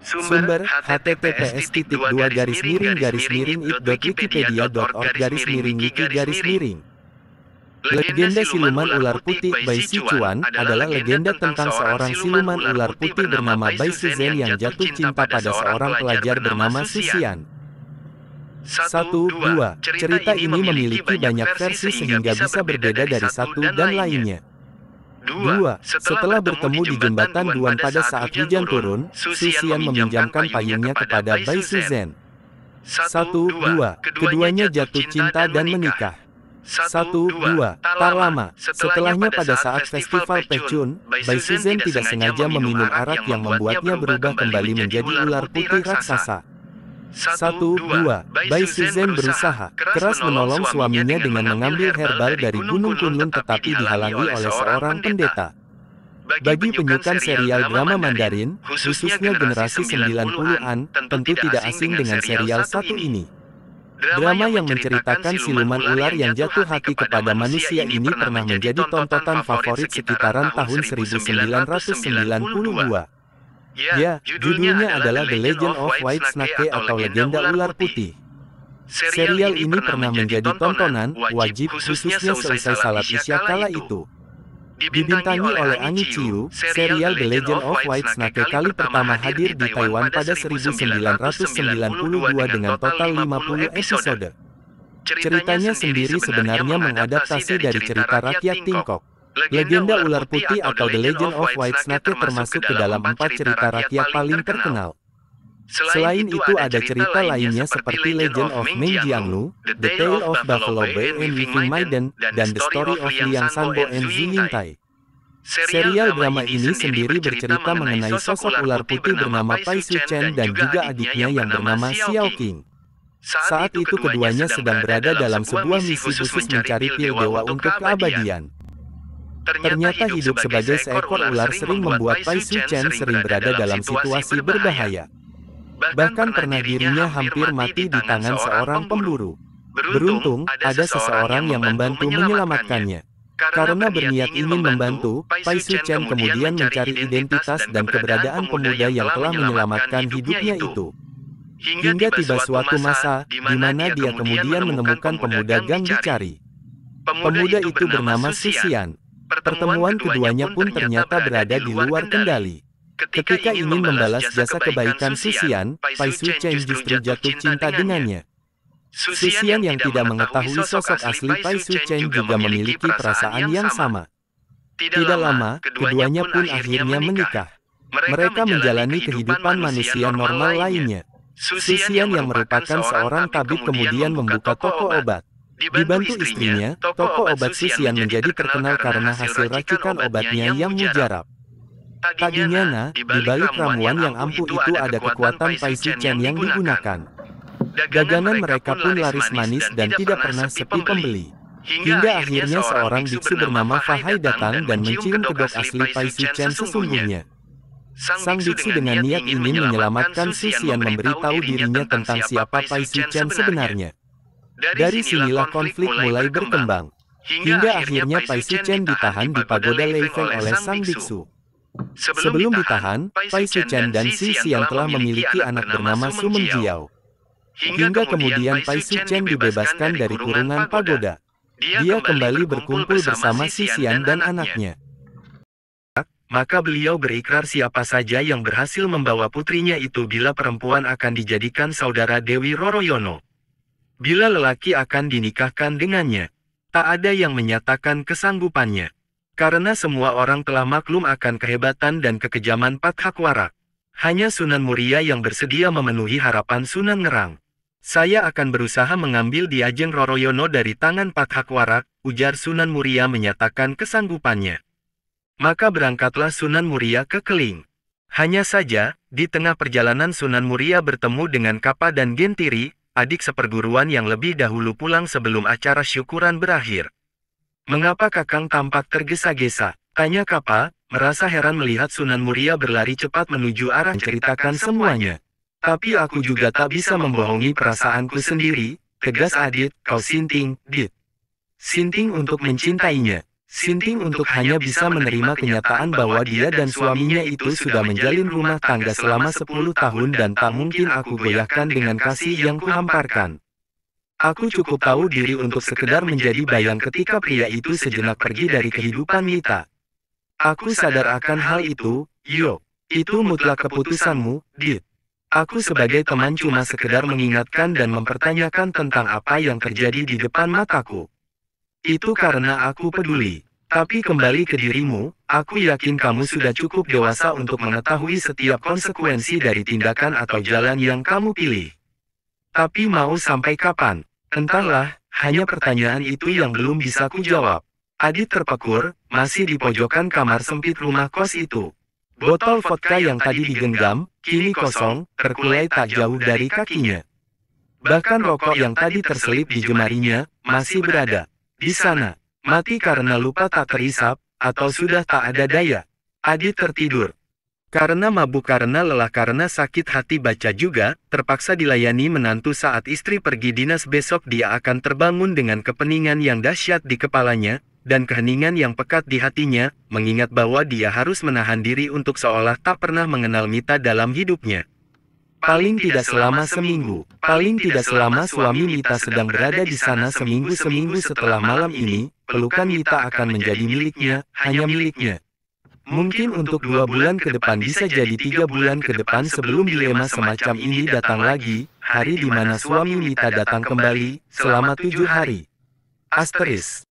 Sumber https://it.wikipedia.org/wiki-. Legenda siluman ular putih Bai Sichuan adalah legenda tentang seorang siluman ular putih bernama Bai Suzen yang jatuh cinta pada seorang pelajar bernama Susian. 1-2. Cerita ini memiliki banyak versi sehingga bisa berbeda dari satu dan lainnya. 2. Setelah bertemu di jembatan Duan pada saat hujan turun, Susian meminjamkan payungnya kepada Bai Suzen. 1-2. Keduanya jatuh cinta dan menikah. 1-2. Tak lama setelahnya pada saat festival Pechun, Bai Suzen tidak sengaja meminum arak yang membuatnya berubah kembali menjadi ular putih raksasa. 1-2. Bai Suzen berusaha keras menolong suaminya dengan mengambil herbal dari Gunung Kunlun tetapi dihalangi oleh seorang pendeta. Bagi penyuka serial drama Mandarin, khususnya generasi 90-an, tentu tidak asing dengan serial satu ini. Drama yang menceritakan siluman ular yang jatuh hati kepada manusia ini pernah menjadi tontonan favorit sekitaran tahun 1992. Ya, judulnya adalah The Legend of White Snake atau Legenda Ular Putih. Serial ini pernah menjadi tontonan wajib khususnya seusai salat Isya kala itu. Dibintangi oleh Ang Chiu, serial The Legend of White Snake kali pertama hadir di Taiwan pada 1992 dengan total 50 episode. Ceritanya sendiri sebenarnya mengadaptasi dari cerita rakyat Tiongkok. Legenda Ular Putih atau The Legend of White Snake termasuk ke dalam 4 cerita rakyat paling terkenal. Selain itu ada cerita lainnya seperti Legend of Meng Jianglu, The Tale of Buffalo Bay and Weeping Maiden, dan The Story of Liang Sanbo and Zhu Yingtai. Serial drama ini sendiri bercerita mengenai sosok ular putih bernama Bai Suchen dan juga adiknya yang bernama Xiao Qing. Saat itu keduanya sedang berada dalam sebuah misi khusus mencari pil dewa untuk keabadian. Ternyata hidup sebagai seekor ular sering membuat Bai Suchen sering berada dalam situasi berbahaya. Bahkan pernah dirinya hampir mati di tangan seorang pemburu. Beruntung, ada seseorang yang membantu menyelamatkannya. Karena berniat ingin membantu, Bai Suchen kemudian mencari identitas dan keberadaan pemuda yang telah menyelamatkan hidupnya itu. Hingga tiba suatu masa, di mana dia kemudian menemukan pemuda yang dicari. Pemuda itu bernama Susian. Pertemuan keduanya pun ternyata berada di luar kendali. Ketika ingin membalas jasa kebaikan Susian, Bai Suchen justru jatuh cinta dengannya. Susian yang tidak mengetahui sosok asli Bai Suchen juga memiliki perasaan yang sama. Tidak lama, keduanya pun akhirnya menikah. Mereka menjalani kehidupan manusia normal lainnya. Susian yang merupakan seorang tabib kemudian membuka toko obat. Dibantu istrinya, toko obat Susian menjadi terkenal karena hasil racikan obatnya yang mujarab. Tadinya, di balik ramuan yang ampuh itu ada kekuatan Bai Suchen yang digunakan. Dagangan mereka pun laris manis dan tidak pernah sepi pembeli. Hingga akhirnya seorang biksu bernama Fahai datang dan mencium kedok asli Bai Suchen sesungguhnya. Sang biksu dengan niat ingin menyelamatkan Susian memberitahu dirinya tentang siapa Bai Suchen sebenarnya. Dari sinilah konflik mulai berkembang. Hingga akhirnya Bai Suchen ditahan di pagoda Leifeng oleh sang biksu. Sebelum ditahan, Bai Suchen dan Susian telah memiliki anak bernama Su Mengjiao. Hingga kemudian Bai Suchen dibebaskan dari kurungan pagoda. Dia kembali berkumpul bersama Susian dan anaknya. Maka beliau berikrar siapa saja yang berhasil membawa putrinya itu bila perempuan akan dijadikan saudara Dewi Roroyono. Bila lelaki akan dinikahkan dengannya. Tak ada yang menyatakan kesanggupannya. Karena semua orang telah maklum akan kehebatan dan kekejaman Pathak-Warak. Hanya Sunan Muria yang bersedia memenuhi harapan Sunan Ngerang. Saya akan berusaha mengambil Diajeng Roroyono dari tangan Pathak-Warak, ujar Sunan Muria menyatakan kesanggupannya. Maka berangkatlah Sunan Muria ke Keling. Hanya saja, di tengah perjalanan Sunan Muria bertemu dengan Kapa dan Gentiri, adik seperguruan yang lebih dahulu pulang sebelum acara syukuran berakhir. Mengapa Kakang tampak tergesa-gesa? Tanya Kapa, merasa heran melihat Sunan Muria berlari cepat menuju arah menceritakan semuanya. Tapi aku juga tak bisa membohongi perasaanku sendiri, tegas Adit, kau sinting, Dit. Sinting untuk mencintainya. Sinting untuk hanya bisa menerima kenyataan bahwa dia dan suaminya itu sudah menjalin rumah tangga selama 10 tahun dan tak mungkin aku goyahkan dengan kasih yang kuhamparkan. Aku cukup tahu diri untuk sekedar menjadi bayang ketika pria itu sejenak pergi dari kehidupan Mita. Aku sadar akan hal itu, Yo. Itu mutlak keputusanmu, Dit. Aku sebagai teman cuma sekedar mengingatkan dan mempertanyakan tentang apa yang terjadi di depan mataku. Itu karena aku peduli. Tapi kembali ke dirimu, aku yakin kamu sudah cukup dewasa untuk mengetahui setiap konsekuensi dari tindakan atau jalan yang kamu pilih. Tapi mau sampai kapan? Entahlah, hanya pertanyaan itu yang belum bisa kujawab. Adit terpekur, masih di pojokan kamar sempit rumah kos itu. Botol vodka yang tadi digenggam, kini kosong, terkulai tak jauh dari kakinya. Bahkan rokok yang tadi terselip di jemarinya, masih berada di sana. Mati karena lupa tak terisap, atau sudah tak ada daya. Adit tertidur. Karena mabuk, karena lelah, karena sakit hati, baca juga, terpaksa dilayani menantu saat istri pergi dinas besok. Dia akan terbangun dengan kepeningan yang dahsyat di kepalanya, dan keheningan yang pekat di hatinya, mengingat bahwa dia harus menahan diri untuk seolah tak pernah mengenal Mita dalam hidupnya. Paling tidak selama seminggu, paling tidak selama suami Mita sedang berada di sana. Seminggu setelah malam ini, pelukan Mita akan menjadi miliknya, hanya miliknya. Mungkin untuk 2 bulan ke depan, bisa jadi 3 bulan ke depan sebelum dilema semacam ini datang lagi, hari di mana suami Mita datang kembali, selama 7 hari. Asteris.